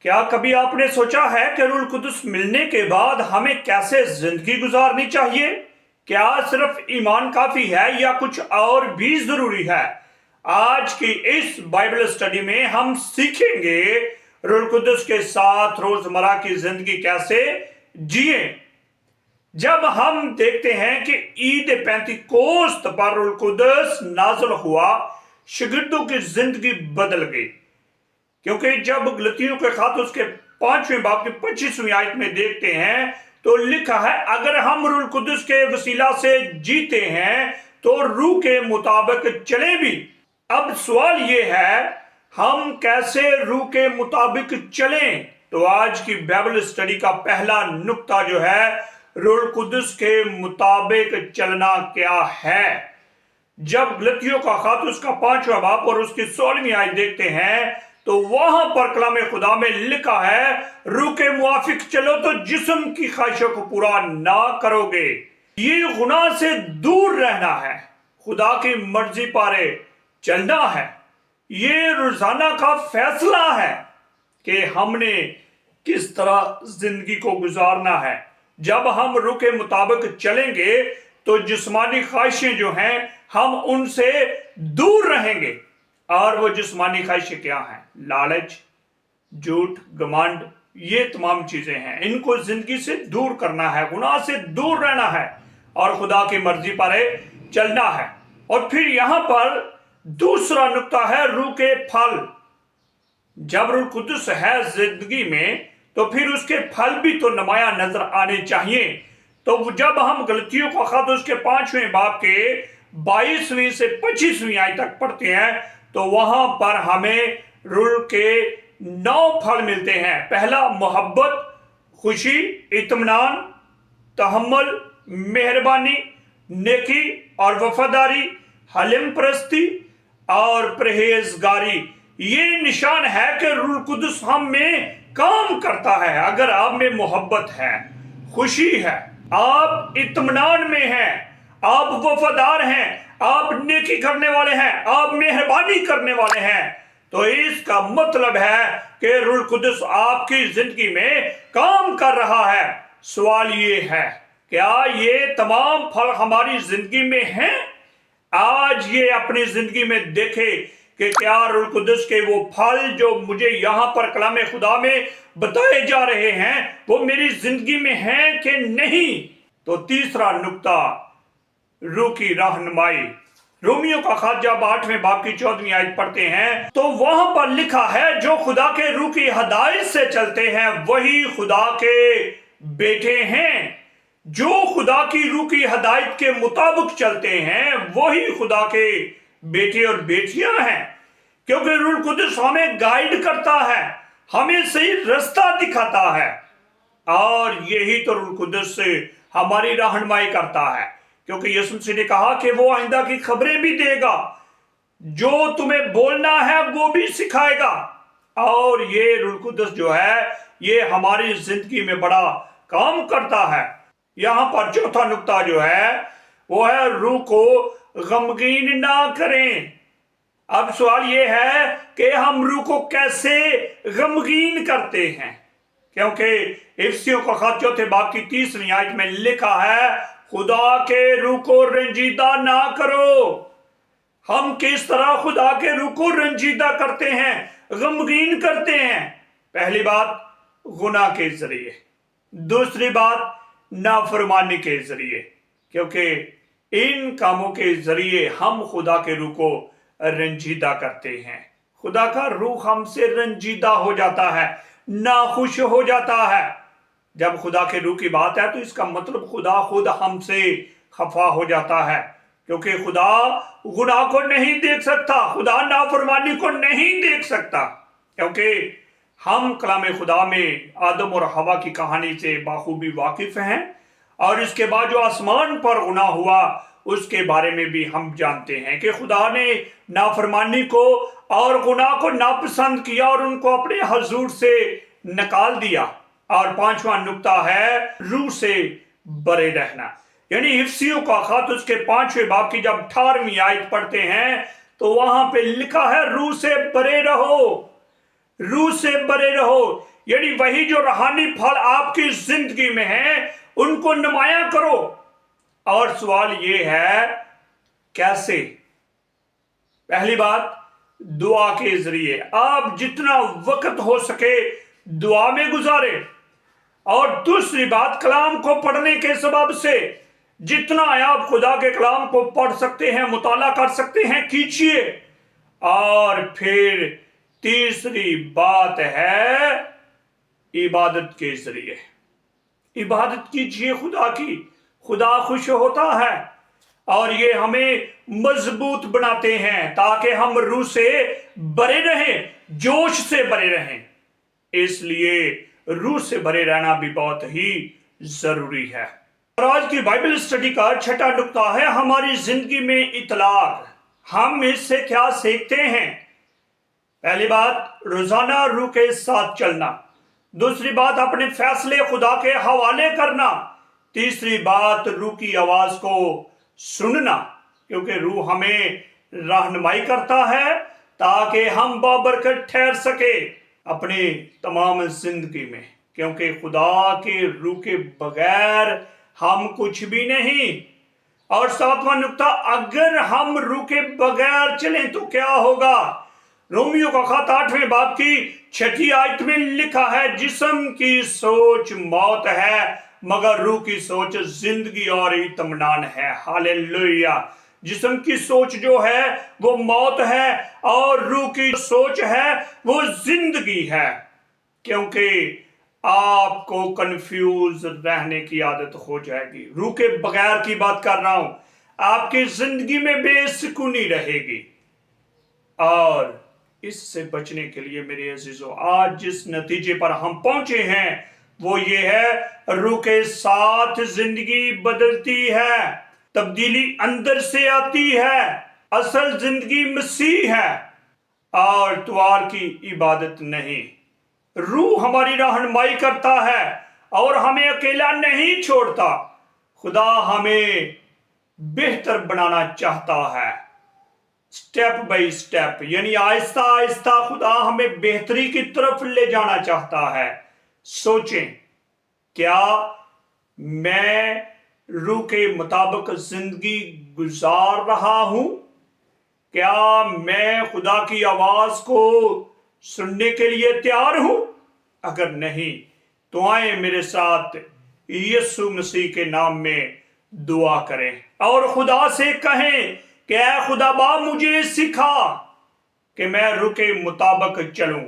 क्या कभी आपने सोचा है कि रूह कुदस मिलने के बाद हमें कैसे जिंदगी गुजारनी चाहिए? क्या सिर्फ ईमान काफी है या कुछ और भी जरूरी है? आज की इस बाइबल स्टडी में हम सीखेंगे रूह कुदस के साथ रोजमर्रा की जिंदगी कैसे जिए। जब हम देखते हैं कि ईद पेंतिकोस्त पर रूह कुदस नाज़िल हुआ, शागिर्दों की जिंदगी बदल गई। क्योंकि जब गलतियों के खत उसके 5वें बाब की 25वीं आयत में देखते हैं तो लिखा है, अगर हम रूह कुदस के वसीला से जीते हैं तो रूह के मुताबिक चले भी। अब सवाल ये है, हम कैसे रूह के मुताबिक चलें? तो आज की बाइबल स्टडी का पहला नुक्ता जो है, रूह कुदस के मुताबिक चलना क्या है। जब गलतियों का खत उसका 5वां बाब और उसकी 16वीं आयत देखते हैं तो वहां पर कलाम खुदा में लिखा है, रूह के मुआफिक चलो तो जिस्म की ख्वाहिशों को पूरा ना करोगे। ये गुनाह से दूर रहना है, खुदा की मर्जी पर चलना है। ये रोजाना का फैसला है कि हमने किस तरह जिंदगी को गुजारना है। जब हम रूह के मुताबिक चलेंगे तो जिस्मानी ख्वाहिशें जो हैं हम उनसे दूर रहेंगे। और वो जिस्मानी ख्वाहिशें क्या हैं? लालच, झूठ, घमंड, ये तमाम चीजें हैं। इनको जिंदगी से दूर करना है, गुनाह से दूर रहना है और खुदा की मर्जी पर चलना है। और फिर यहां पर दूसरा नुक्ता है, रूह के फल। जब रूह कुदस है जिंदगी में तो फिर उसके फल भी तो नुमाया नजर आने चाहिए। तो जब हम गलतियों का खत उसके 5वें बाब के 22वीं से 25वीं आयत तक पढ़ते हैं तो वहां पर हमें रूह के 9 फल मिलते हैं। पहला, मोहब्बत, खुशी, इत्मीनान, तहम्मुल, मेहरबानी, नेकी और वफादारी, हलिम परस्ती और परहेजगारी। ये निशान है कि रूह कुदस हम में काम करता है। अगर आप में मोहब्बत है, खुशी है, आप इत्मीनान में हैं, आप वफादार हैं, आप नेकी करने वाले हैं, आप मेहरबानी करने वाले हैं, तो इसका मतलब है कि रूह कुदस आपकी जिंदगी में काम कर रहा है। सवाल ये है, क्या ये तमाम फल हमारी जिंदगी में हैं? आज ये अपनी जिंदगी में देखे कि क्या रूह कुदस के वो फल जो मुझे यहां पर कलाम खुदा में बताए जा रहे हैं वो मेरी जिंदगी में हैं कि नहीं। तो तीसरा नुक्ता, रूह की रहनुमाई। रोमियो का खत जब 8वें बाब की 14वीं आयत पढ़ते हैं तो वहां पर लिखा है, जो खुदा के रूह की हदायत से चलते हैं वही खुदा के बेटे हैं। जो खुदा की रूह की हदायत के मुताबिक चलते हैं वही खुदा के बेटे और बेटियां हैं। क्योंकि रूह कुदस हमें गाइड करता है, हमें सही रास्ता दिखाता है और यही तो रूह कुदस से हमारी रहनुमाई करता है। क्योंकि यीशु मसीह ने कहा कि वो आइंदा की खबरें भी देगा, जो तुम्हें बोलना है वो भी सिखाएगा। और ये रूह कुदस जो है ये हमारी जिंदगी में बड़ा काम करता है। यहां पर चौथा नुक्ता जो है वो है, रूह को गमगीन ना करें। अब सवाल ये है कि हम रूह को कैसे गमगीन करते हैं? क्योंकि इफिसियों का खत 4 बाब की 30वीं आयत में लिखा है, खुदा के रूह को रंजीदा ना करो। हम किस तरह खुदा के रूह को रंजीदा करते हैं, गमगीन करते हैं? पहली बात, गुनाह के जरिए। दूसरी बात, नाफरमानी के जरिए। क्योंकि इन कामों के जरिए हम खुदा के रूह को रंजीदा करते हैं। खुदा का रूह हमसे रंजीदा हो जाता है, नाखुश हो जाता है। जब खुदा के रूह की बात है तो इसका मतलब खुदा खुद हमसे खफा हो जाता है। क्योंकि खुदा गुनाह को नहीं देख सकता, खुदा नाफरमानी को नहीं देख सकता। क्योंकि हम कलाम खुदा में आदम और हवा की कहानी से बाखूबी वाकिफ हैं और इसके बाद जो आसमान पर गुनाह हुआ उसके बारे में भी हम जानते हैं कि खुदा ने नाफरमानी को और गुनाह को नापसंद किया और उनको अपने हजूर से निकाल दिया। और 5वां नुक्ता है, रूह से बरे रहना। यानी इफिसियों का खत उसके 5वें बाब की जब 18वीं आयत पढ़ते हैं तो वहां पे लिखा है, रूह से बरे रहो, रूह से बरे रहो। यानी वही जो रूहानी फल आपकी जिंदगी में है उनको नुमाया करो। और सवाल ये है कैसे? पहली बात, दुआ के जरिए आप जितना वक्त हो सके दुआ में गुजारे। और दूसरी बात, कलाम को पढ़ने के सबब से जितना आप खुदा के कलाम को पढ़ सकते हैं, मुताला कर सकते हैं, कीजिए। और फिर तीसरी बात है इबादत के जरिए इबादत कीजिए खुदा की। खुदा खुश होता है और ये हमें मजबूत बनाते हैं ताकि हम रूह से भरे रहें, जोश से भरे रहें। इसलिए रूह से भरे रहना भी बहुत ही जरूरी है। और आज की बाइबल स्टडी का छठा नुक्ता है हमारी जिंदगी में इतलाक। हम इससे क्या सीखते हैं? पहली बात, रोजाना रूह के साथ चलना। दूसरी बात, अपने फैसले खुदा के हवाले करना। तीसरी बात, रूह की आवाज को सुनना, क्योंकि रूह हमें रहनुमाई करता है ताकि हम बाबरकत ठहर सके अपने तमाम जिंदगी में, क्योंकि खुदा के रूह के बगैर हम कुछ भी नहीं। और सातवां नुक्ता, अगर हम रूह के बगैर चलें तो क्या होगा? रोमियो का खत 8वें बाब की 6 आयत में लिखा है, जिस्म की सोच मौत है मगर रूह की सोच जिंदगी और इत्मीनान है। हालेलुया। जिस्म की सोच जो है वो मौत है और रूह की सोच है वो जिंदगी है, क्योंकि आपको कंफ्यूज रहने की आदत हो जाएगी। रूह के बगैर की बात कर रहा हूं, आपकी जिंदगी में बेसुकूनी रहेगी। और इससे बचने के लिए मेरे अजीजों, आज जिस नतीजे पर हम पहुंचे हैं वो ये है, रूह के साथ जिंदगी बदलती है, तब्दीली अंदर से आती है। असल जिंदगी मसीह है और तुआर की इबादत नहीं। रूह हमारी रहनुमाई करता है और हमें अकेला नहीं छोड़ता। खुदा हमें बेहतर बनाना चाहता है, स्टेप बाय स्टेप, यानी आहिस्ता आहिस्ता खुदा हमें बेहतरी की तरफ ले जाना चाहता है। सोचें, क्या मैं रूह के मुताबिक जिंदगी गुजार रहा हूं? क्या मैं खुदा की आवाज को सुनने के लिए तैयार हूं? अगर नहीं तो आए मेरे साथ यीशु मसीह के नाम में दुआ करें और खुदा से कहें कि ऐ खुदा बा, मुझे सिखा कि मैं रूह के मुताबिक चलूं,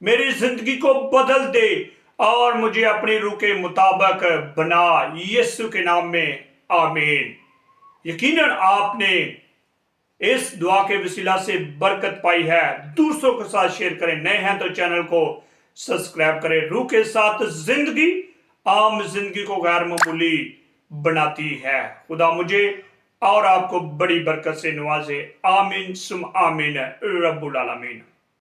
मेरी जिंदगी को बदल दे और मुझे अपनी रूह के मुताबिक बना। यीशु के नाम में आमीन। यकीनन आपने इस दुआ के वसीला से बरकत पाई है। दूसरों के साथ शेयर करें। नए हैं तो चैनल को सब्सक्राइब करें। रूह के साथ जिंदगी आम जिंदगी को गैर मामूली बनाती है। खुदा मुझे और आपको बड़ी बरकत से नवाजे। आमीन सुम आमीन रब्बुल आलमीन।